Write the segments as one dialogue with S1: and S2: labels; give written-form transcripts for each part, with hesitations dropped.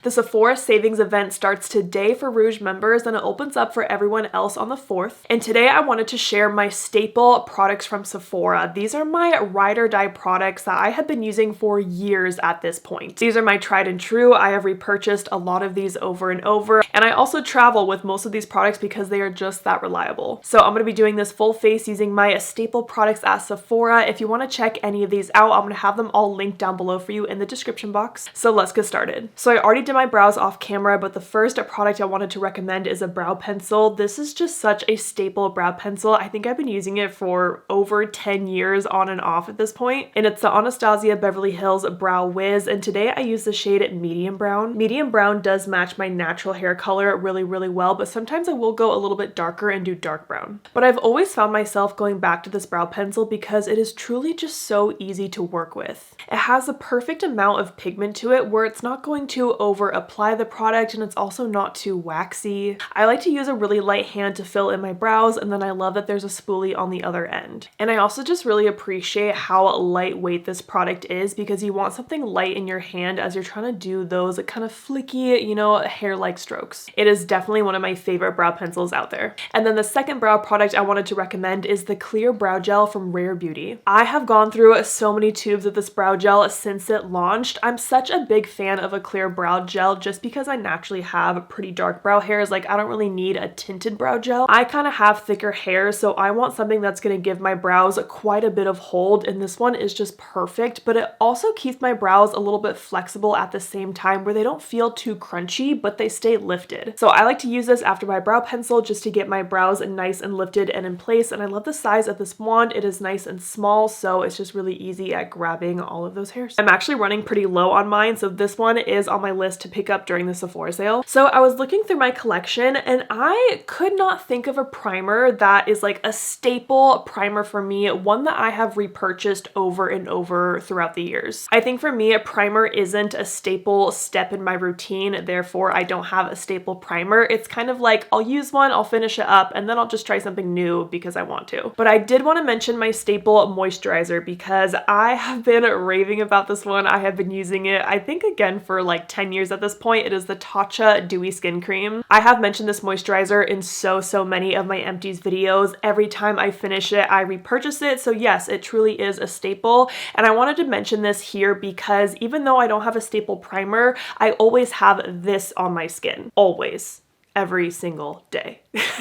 S1: The Sephora Savings Event starts today for Rouge members and it opens up for everyone else on the 4th. And today I wanted to share my staple products from Sephora. These are my ride or die products that I have been using for years at this point. These are my tried and true. I have repurchased a lot of these over and over. And I also travel with most of these products because they are just that reliable. So I'm going to be doing this full face using my staple products at Sephora. If you want to check any of these out, I'm going to have them all linked down below for you in the description box. So let's get started. So I already did my brows off camera, but the first product I wanted to recommend is a brow pencil. This is just such a staple brow pencil. I think I've been using it for over 10 years on and off at this point. And it's the Anastasia Beverly Hills Brow Wiz. And today I use the shade Medium Brown. Medium Brown does match my natural hair color really, really well, but sometimes I will go a little bit darker and do dark brown. But I've always found myself going back to this brow pencil because it is truly just so easy to work with. It has the perfect amount of pigment to it where it's not going to over apply the product and it's also not too waxy. I like to use a really light hand to fill in my brows, and then I love that there's a spoolie on the other end. And I also just really appreciate how lightweight this product is because you want something light in your hand as you're trying to do those kind of flicky, you know, hair-like strokes. It is definitely one of my favorite brow pencils out there. And then the second brow product I wanted to recommend is the clear brow gel from Rare Beauty. I have gone through so many tubes of this brow gel since it launched. I'm such a big fan of a clear brow gel just because I naturally have pretty dark brow hairs. Like, I don't really need a tinted brow gel. I kind of have thicker hair, so I want something that's going to give my brows quite a bit of hold, and this one is just perfect, but it also keeps my brows a little bit flexible at the same time where they don't feel too crunchy, but they stay lifted. So I like to use this after my brow pencil just to get my brows nice and lifted and in place, and I love the size of this wand. It is nice and small, so it's just really easy at grabbing all of those hairs. I'm actually running pretty low on mine, so this one is on my list to pick up during the Sephora sale. So I was looking through my collection and I could not think of a primer that is like a staple primer for me, one that I have repurchased over and over throughout the years. I think for me, a primer isn't a staple step in my routine, therefore I don't have a staple primer. It's kind of like I'll use one, I'll finish it up, and then I'll just try something new because I want to. But I did want to mention my staple moisturizer because I have been raving about this one. I have been using it, I think again for like 10 years at this point. It is the Tatcha Dewy Skin Cream. I have mentioned this moisturizer in so many of my empties videos. Every time I finish it, I repurchase it. So yes, it truly is a staple. And I wanted to mention this here because even though I don't have a staple primer, I always have this on my skin. Always. Every single day.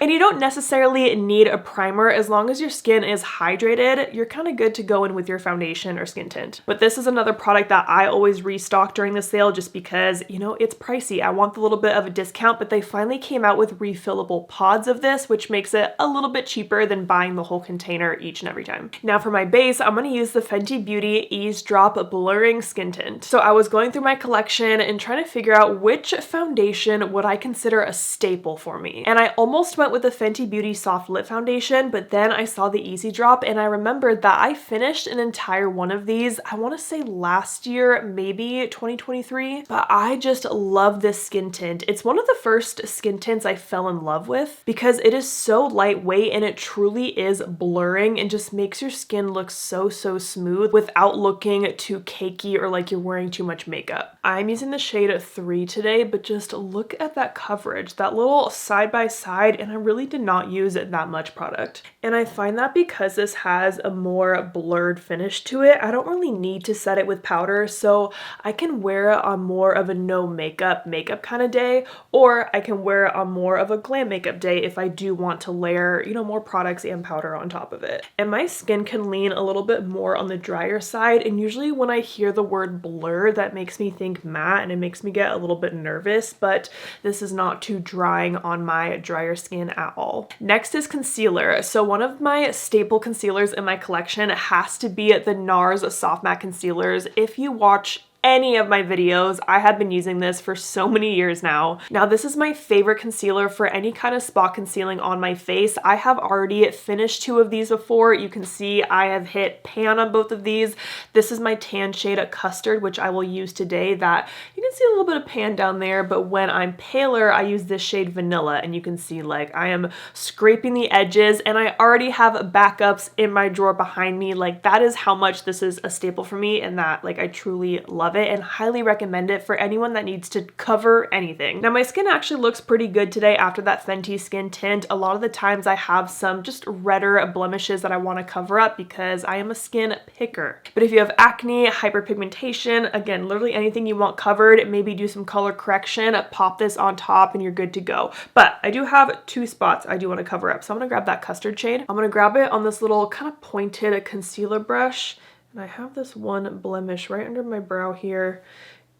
S1: And you don't necessarily need a primer. As long as your skin is hydrated, you're kind of good to go in with your foundation or skin tint. But this is another product that I always restock during the sale just because, you know, it's pricey. I want the little bit of a discount, but they finally came out with refillable pods of this, which makes it a little bit cheaper than buying the whole container each and every time. Now for my base, I'm going to use the Fenty Beauty Ease Drop Blurring Skin Tint. So I was going through my collection and trying to figure out which foundation would I consider a staple for me. And I almost went with the Fenty Beauty Soft Lip Foundation, but then I saw the Easy Drop and I remembered that I finished an entire one of these, I want to say last year, maybe 2023, but I just love this skin tint. It's one of the first skin tints I fell in love with because it is so lightweight and it truly is blurring and just makes your skin look so smooth without looking too cakey or like you're wearing too much makeup. I'm using the shade 3 today, but just look at that coverage, that little side by side, and I really did not use that much product. And I find that because this has a more blurred finish to it, I don't really need to set it with powder, so I can wear it on more of a no makeup kind of day, or I can wear it on more of a glam makeup day if I do want to layer, you know, more products and powder on top of it. And my skin can lean a little bit more on the drier side, and usually when I hear the word blur, that makes me think matte and it makes me get a little bit nervous, but this is not too drying on my drier skin at all. Next is concealer. So one of my staple concealers in my collection has to be the NARS Soft Matte Concealers. If you watch any of my videos, I have been using this for so many years now. Now this is my favorite concealer for any kind of spot concealing on my face. I have already finished 2 of these before. You can see I have hit pan on both of these. This is my tan shade Custard, which I will use today. That you can see a little bit of pan down there, but when I'm paler, I use this shade Vanilla, and you can see like I am scraping the edges, and I already have backups in my drawer behind me. Like that is how much this is a staple for me, and that like I truly love love it and highly recommend it for anyone that needs to cover anything. Now my skin actually looks pretty good today after that Fenty skin tint. A lot of the times I have some just redder blemishes that I want to cover up because I am a skin picker. But if you have acne, hyperpigmentation, again, literally anything you want covered, maybe do some color correction, pop this on top and you're good to go. But I do have two spots I do want to cover up. So I'm going to grab that custard shade. I'm going to grab it on this little kind of pointed concealer brush. And I have this one blemish right under my brow here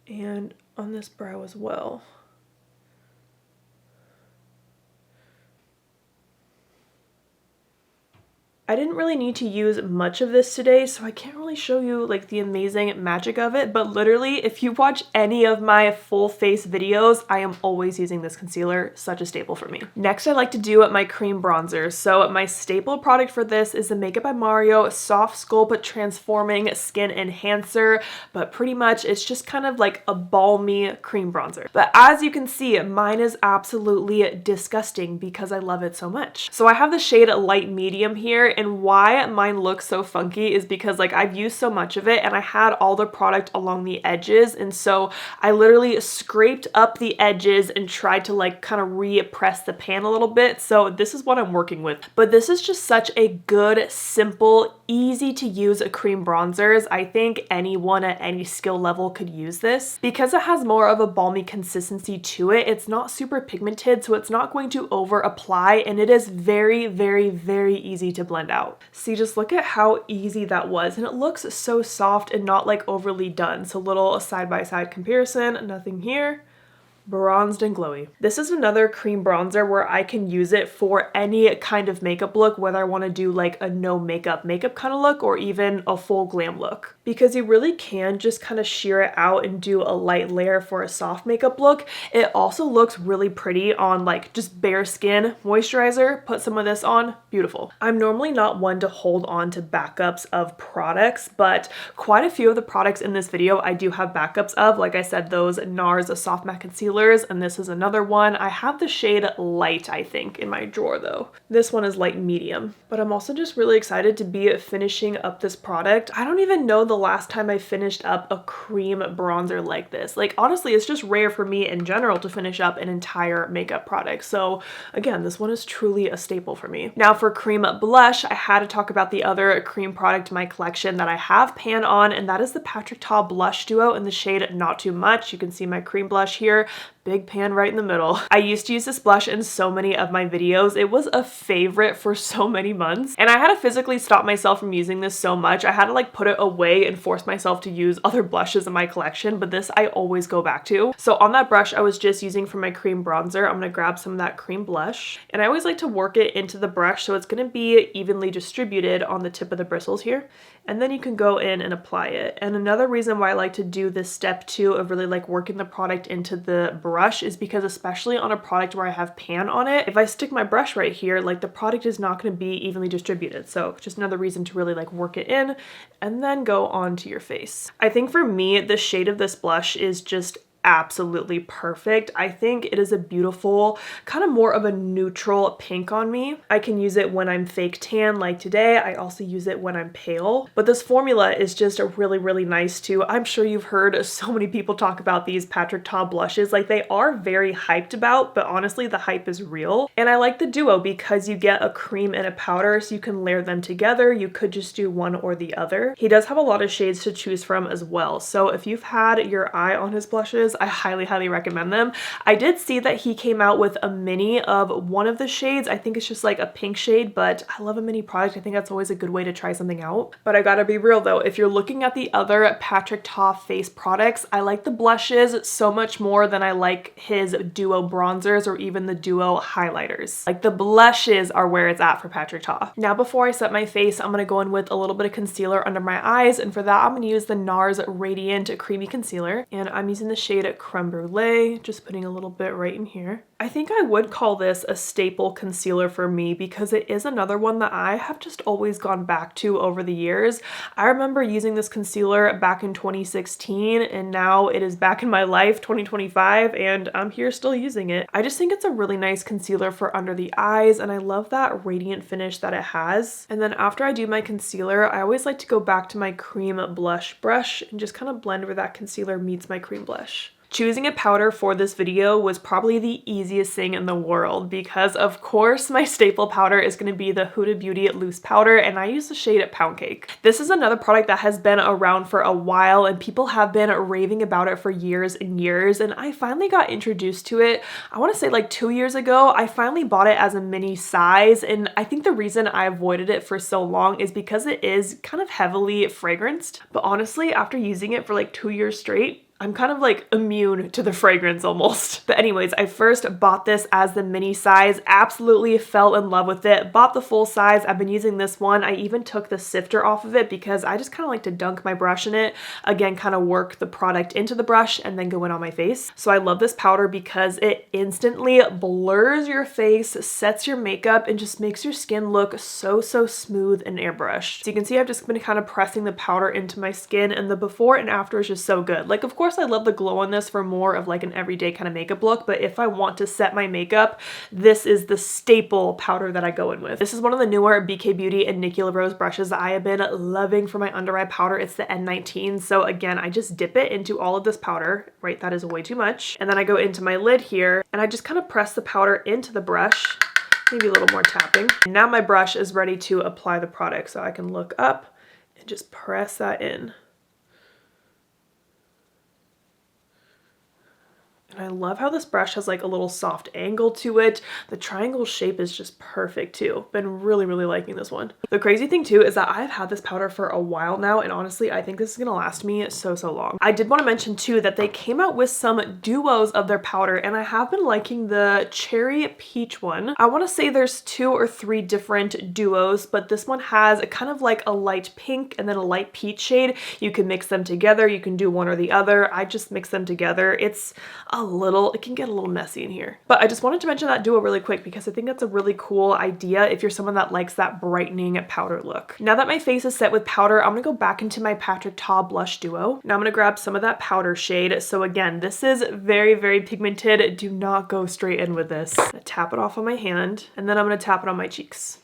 S1: and on this brow as well. I didn't really need to use much of this today, so I can't really show you like the amazing magic of it, but literally if you watch any of my full face videos, I am always using this concealer, such a staple for me. Next, I like to do my cream bronzer. So my staple product for this is the Makeup by Mario Soft Sculpt Transforming Skin Enhancer, but pretty much it's just kind of like a balmy cream bronzer. But as you can see, mine is absolutely disgusting because I love it so much. So I have the shade light medium here, and why mine looks so funky is because like I've used so much of it and I had all the product along the edges, and so I literally scraped up the edges and tried to like kind of repress the pan a little bit. So this is what I'm working with. But this is just such a good, simple, easy to use cream bronzers. I think anyone at any skill level could use this because it has more of a balmy consistency to it. It's not super pigmented, so it's not going to over apply, and it is very, very, very easy to blend out. See, just look at how easy that was, and it looks so soft and not like overly done. So little side-by-side comparison, nothing here. Bronzed and glowy. This is another cream bronzer where I can use it for any kind of makeup look, whether I want to do like a no makeup kind of look or even a full glam look, because you really can just kind of sheer it out and do a light layer for a soft makeup look. It also looks really pretty on like just bare skin. Moisturizer, put some of this on, beautiful. I'm normally not one to hold on to backups of products, but quite a few of the products in this video I do have backups of. Like I said, those NARS soft matte concealers, and this is another one. I have the shade light, I think, in my drawer though. This one is light medium, but I'm also just really excited to be finishing up this product. I don't even know the last time I finished up a cream bronzer like this. Like honestly, it's just rare for me in general to finish up an entire makeup product. So again, this one is truly a staple for me. Now for cream blush, I had to talk about the other cream product in my collection that I have pan on, and that is the Patrick Ta Blush Duo in the shade Not Too Much. You can see my cream blush here. Big pan right in the middle. I used to use this blush in so many of my videos. It was a favorite for so many months, and I had to physically stop myself from using this so much. I had to like put it away and force myself to use other blushes in my collection, but this I always go back to. So on that brush I was just using for my cream bronzer, I'm gonna grab some of that cream blush, and I always like to work it into the brush so it's gonna be evenly distributed on the tip of the bristles here, and then you can go in and apply it. And another reason why I like to do this step two of really like working the product into the brush is because especially on a product where I have pan on it, if I stick my brush right here, like the product is not going to be evenly distributed. So just another reason to really like work it in and then go onto your face. I think for me, the shade of this blush is just absolutely perfect. I think it is a beautiful, kind of more of a neutral pink on me. I can use it when I'm fake tan like today. I also use it when I'm pale. But this formula is just really, really nice too. I'm sure you've heard so many people talk about these Patrick Ta blushes. Like they are very hyped about, but honestly the hype is real. And I like the duo because you get a cream and a powder, so you can layer them together. You could just do one or the other. He does have a lot of shades to choose from as well. So if you've had your eye on his blushes, I highly, highly recommend them. I did see that he came out with a mini of one of the shades. I think it's just like a pink shade, but I love a mini product. I think that's always a good way to try something out. But I gotta be real though, if you're looking at the other Patrick Ta face products, I like the blushes so much more than I like his duo bronzers or even the duo highlighters. Like the blushes are where it's at for Patrick Ta. Now before I set my face, I'm gonna go in with a little bit of concealer under my eyes, and for that I'm gonna use the NARS Radiant Creamy Concealer, and I'm using the shade shade Creme Brulee, just putting a little bit right in here. I think I would call this a staple concealer for me because it is another one that I have just always gone back to over the years. I remember using this concealer back in 2016 and now it is back in my life, 2025, and I'm here still using it. I just think it's a really nice concealer for under the eyes and I love that radiant finish that it has. And then after I do my concealer, I always like to go back to my cream blush brush and just kind of blend where that concealer meets my cream blush. Choosing a powder for this video was probably the easiest thing in the world because of course my staple powder is going to be the Huda Beauty loose powder and I use the shade Poundcake. This is another product that has been around for a while and people have been raving about it for years and years, and I finally got introduced to it, I want to say like 2 years ago. I finally bought it as a mini size, and I think the reason I avoided it for so long is because it is kind of heavily fragranced, but honestly after using it for like 2 years straight, I'm kind of like immune to the fragrance almost. But anyways, I first bought this as the mini size, absolutely fell in love with it, bought the full size. I've been using this one. I even took the sifter off of it because I just kind of like to dunk my brush in it. Again, kind of work the product into the brush and then go in on my face. So I love this powder because it instantly blurs your face, sets your makeup, and just makes your skin look so smooth and airbrushed. So you can see I've just been kind of pressing the powder into my skin and the before and after is just so good. Like of course I love the glow on this for more of like an everyday kind of makeup look, but if I want to set my makeup, this is the staple powder that I go in with. This is one of the newer BK Beauty and Nikki LaRose brushes that I have been loving for my under eye powder. It's the N19. So again, I just dip it into all of this powder, right? That is way too much. And then I go into my lid here and I just kind of press the powder into the brush, maybe a little more tapping. And now my brush is ready to apply the product. So I can look up and just press that in. And I love how this brush has like a little soft angle to it. The triangle shape is just perfect too. Been really liking this one. The crazy thing too is that I've had this powder for a while now, and honestly I think this is gonna last me so long. I did want to mention too that they came out with some duos of their powder, and I have been liking the cherry peach one. I want to say there's 2 or 3 different duos, but this one has a kind of like a light pink and then a light peach shade. You can mix them together, you can do one or the other. I just mix them together. It's it can get a little messy in here. But I just wanted to mention that duo really quick because I think that's a really cool idea if you're someone that likes that brightening powder look. Now that my face is set with powder, I'm gonna go back into my Patrick Ta blush duo. Now I'm gonna grab some of that powder shade. So again, this is very pigmented. Do not go straight in with this. I'm gonna tap it off on my hand and then I'm gonna tap it on my cheeks.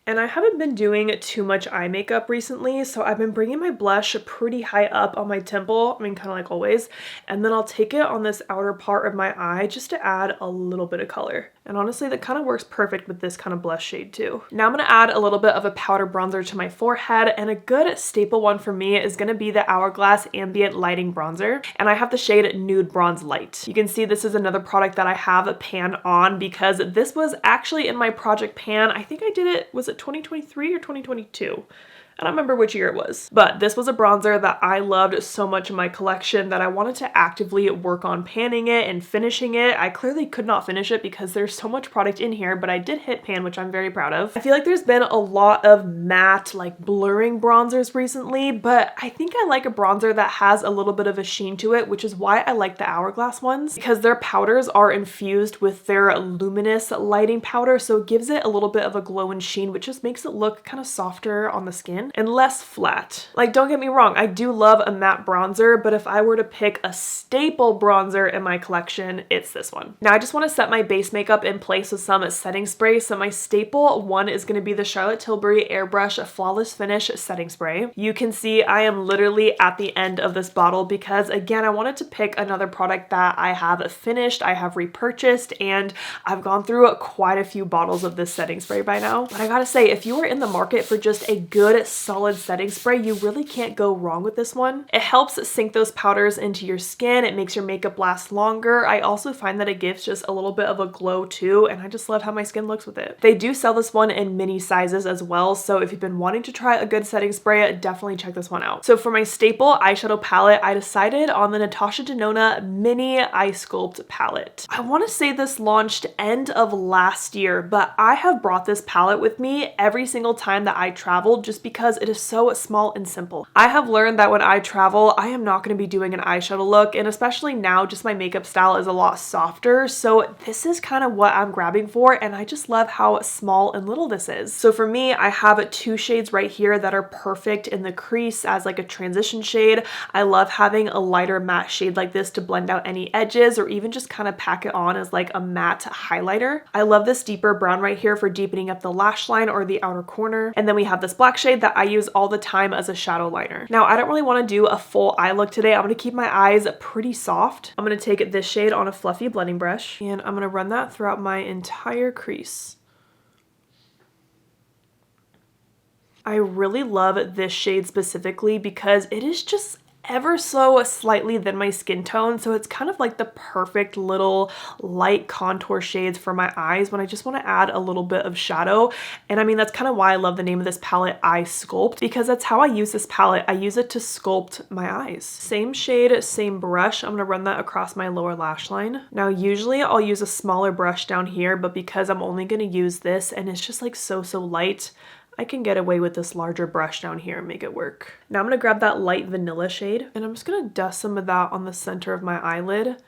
S1: And I haven't been doing too much eye makeup recently, so I've been bringing my blush pretty high up on my temple, I mean kind of like always, and then I'll take it on this outer part of my eye just to add a little bit of color. And honestly, that kind of works perfect with this kind of blush shade too. Now I'm going to add a little bit of a powder bronzer to my forehead, and a good staple one for me is going to be the Hourglass Ambient Lighting Bronzer, and I have the shade Nude Bronze Light. You can see this is another product that I have a pan on because this was actually in my project pan. I think I did it, was it 2023 or 2022? I don't remember which year it was, but this was a bronzer that I loved so much in my collection that I wanted to actively work on panning it and finishing it. I clearly could not finish it because there's so much product in here, but I did hit pan, which I'm very proud of. I feel like there's been a lot of matte, like blurring bronzers recently, but I think I like a bronzer that has a little bit of a sheen to it, which is why I like the Hourglass ones, because their powders are infused with their luminous lighting powder, so it gives it a little bit of a glow and sheen, which just makes it look kind of softer on the skin and less flat. Like, don't get me wrong, I do love a matte bronzer, but if I were to pick a staple bronzer in my collection, it's this one. Now I just want to set my base makeup in place with some setting spray. So my staple one is going to be the Charlotte Tilbury Airbrush Flawless Finish Setting Spray. You can see I am literally at the end of this bottle because again, I wanted to pick another product that I have finished, I have repurchased, and I've gone through quite a few bottles of this setting spray by now. But I gotta say, if you are in the market for just a good solid setting spray, you really can't go wrong with this one. It helps sink those powders into your skin. It makes your makeup last longer. I also find that it gives just a little bit of a glow too, and I just love how my skin looks with it. They do sell this one in mini sizes as well, so if you've been wanting to try a good setting spray, definitely check this one out. So for my staple eyeshadow palette, I decided on the Natasha Denona Mini Eye Sculpt palette. I want to say this launched end of last year, but I have brought this palette with me every single time that I traveled just because because it is so small and simple. I have learned that when I travel, I am not going to be doing an eyeshadow look, and especially now, just my makeup style is a lot softer, so this is kind of what I'm grabbing for, and I just love how small and little this is. So for me, I have 2 shades right here that are perfect in the crease as like a transition shade. I love having a lighter matte shade like this to blend out any edges, or even just kind of pack it on as like a matte highlighter. I love this deeper brown right here for deepening up the lash line or the outer corner. And then we have this black shade that I use all the time as a shadow liner. Now, I don't really want to do a full eye look today. I'm going to keep my eyes pretty soft. I'm going to take this shade on a fluffy blending brush, and I'm going to run that throughout my entire crease. I really love this shade specifically because it is just ever so slightly than my skin tone, so it's kind of like the perfect little light contour shades for my eyes when I just want to add a little bit of shadow. And I mean, that's kind of why I love the name of this palette, Eye Sculpt, because that's how I use this palette. I use it to sculpt my eyes. Same shade, same brush. I'm going to run that across my lower lash line. Now, usually I'll use a smaller brush down here, but because I'm only going to use this and it's just like so light, I can get away with this larger brush down here and make it work. Now I'm going to grab that light vanilla shade, and I'm just going to dust some of that on the center of my eyelid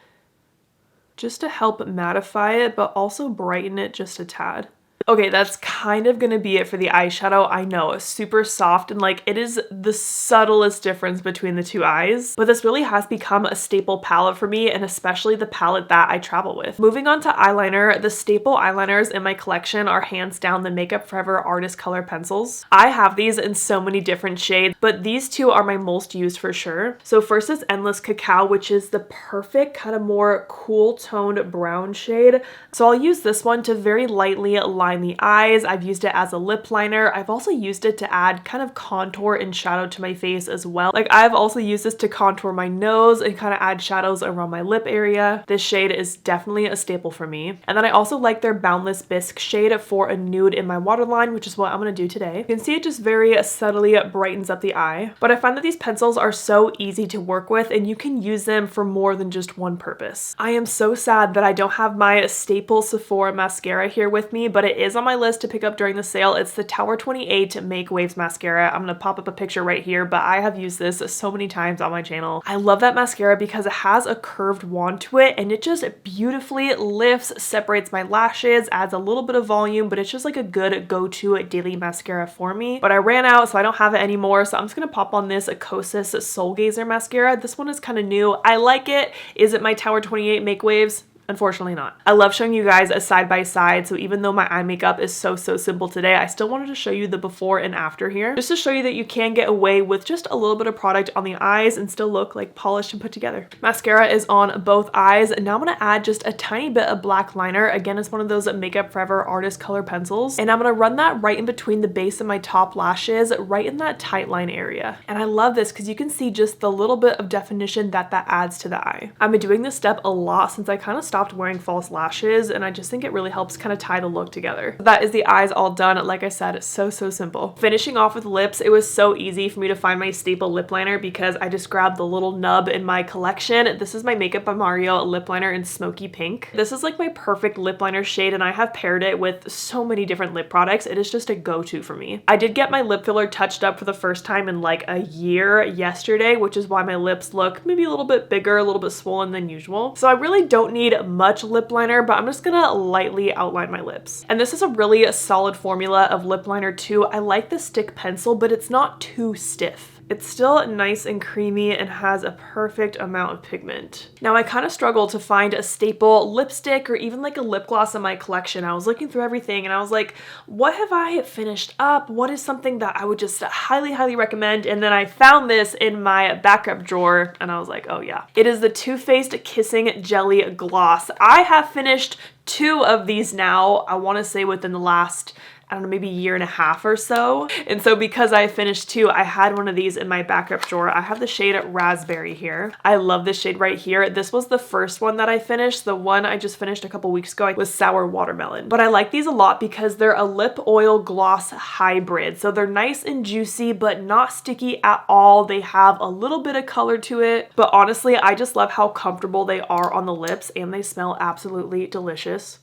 S1: just to help mattify it, but also brighten it just a tad. Okay, that's kind of gonna be it for the eyeshadow. I know, it's super soft, and like it is the subtlest difference between the 2 eyes, but this really has become a staple palette for me, and especially the palette that I travel with. Moving on to eyeliner, the staple eyeliners in my collection are hands down the Makeup Forever Artist Color Pencils. I have these in so many different shades, but these 2 are my most used for sure. So first is Endless Cacao, which is the perfect kind of more cool toned brown shade. So I'll use this one to very lightly line the eyes. I've used it as a lip liner. I've also used it to add kind of contour and shadow to my face as well. Like I've also used this to contour my nose and kind of add shadows around my lip area. This shade is definitely a staple for me. And then I also like their Boundless Bisque shade for a nude in my waterline, which is what I'm going to do today. You can see it just very subtly brightens up the eye. But I find that these pencils are so easy to work with, and you can use them for more than just one purpose. I am so sad that I don't have my staple Sephora mascara here with me, but it is on my list to pick up during the sale. It's the Tower 28 Make Waves mascara. I'm gonna pop up a picture right here, but I have used this so many times on my channel. I love that mascara because it has a curved wand to it, and it just beautifully lifts, separates my lashes, adds a little bit of volume, but it's just like a good go-to daily mascara for me. But I ran out, so I don't have it anymore, so I'm just gonna pop on this Kosas Soul Gazer mascara. This one is kind of new. I like it. Is it my Tower 28 Make Waves? Unfortunately not. I love showing you guys a side by side, so even though my eye makeup is so simple today, I still wanted to show you the before and after here, just to show you that you can get away with just a little bit of product on the eyes and still look like polished and put together. Mascara is on both eyes, and now I'm gonna add just a tiny bit of black liner. Again, it's one of those Makeup Forever Artist Color Pencils, and I'm gonna run that right in between the base of my top lashes, right in that tight line area. And I love this because you can see just the little bit of definition that adds to the eye. I've been doing this step a lot since I kind of stopped wearing false lashes, and I just think it really helps kind of tie the look together. That is the eyes all done. Like I said, it's so simple. Finishing off with lips, it was so easy for me to find my staple lip liner because I just grabbed the little nub in my collection. This is my Makeup by Mario lip liner in Smoky Pink. This is like my perfect lip liner shade, and I have paired it with so many different lip products. It is just a go-to for me. I did get my lip filler touched up for the first time in like a year yesterday, which is why my lips look maybe a little bit bigger, a little bit swollen than usual. So I really don't need much lip liner, but I'm just gonna lightly outline my lips. And this is a really solid formula of lip liner too. I like the stick pencil, but it's not too stiff. It's still nice and creamy and has a perfect amount of pigment. Now, I kind of struggled to find a staple lipstick or even like a lip gloss in my collection. I was looking through everything and I was like, what have I finished up? What is something that I would just highly recommend? And then I found this in my backup drawer and I was like, oh yeah. It is the Too Faced Kissing Jelly Gloss. I have finished 2 of these now, I want to say within the last, I don't know, maybe year and a half or so. And so because I finished 2, I had one of these in my backup drawer. I have the shade Raspberry here. I love this shade right here. This was the first one that I finished. The one I just finished a couple weeks ago was Sour Watermelon. But I like these a lot because they're a lip oil gloss hybrid. So they're nice and juicy, but not sticky at all. They have a little bit of color to it. But honestly, I just love how comfortable they are on the lips, and they smell absolutely delicious.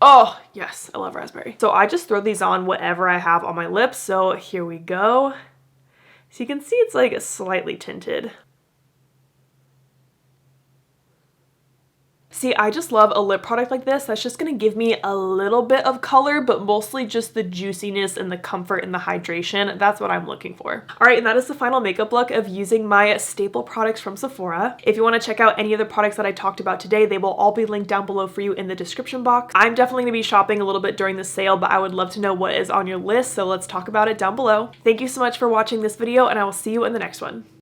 S1: Oh, yes, I love raspberry. So I just throw these on whatever I have on my lips. So here we go. So you can see it's like slightly tinted. See, I just love a lip product like this that's just gonna give me a little bit of color, but mostly just the juiciness and the comfort and the hydration. That's what I'm looking for. All right, and that is the final makeup look of using my staple products from Sephora. If you wanna check out any of the products that I talked about today, they will all be linked down below for you in the description box. I'm definitely gonna be shopping a little bit during the sale, but I would love to know what is on your list, so let's talk about it down below. Thank you so much for watching this video, and I will see you in the next one.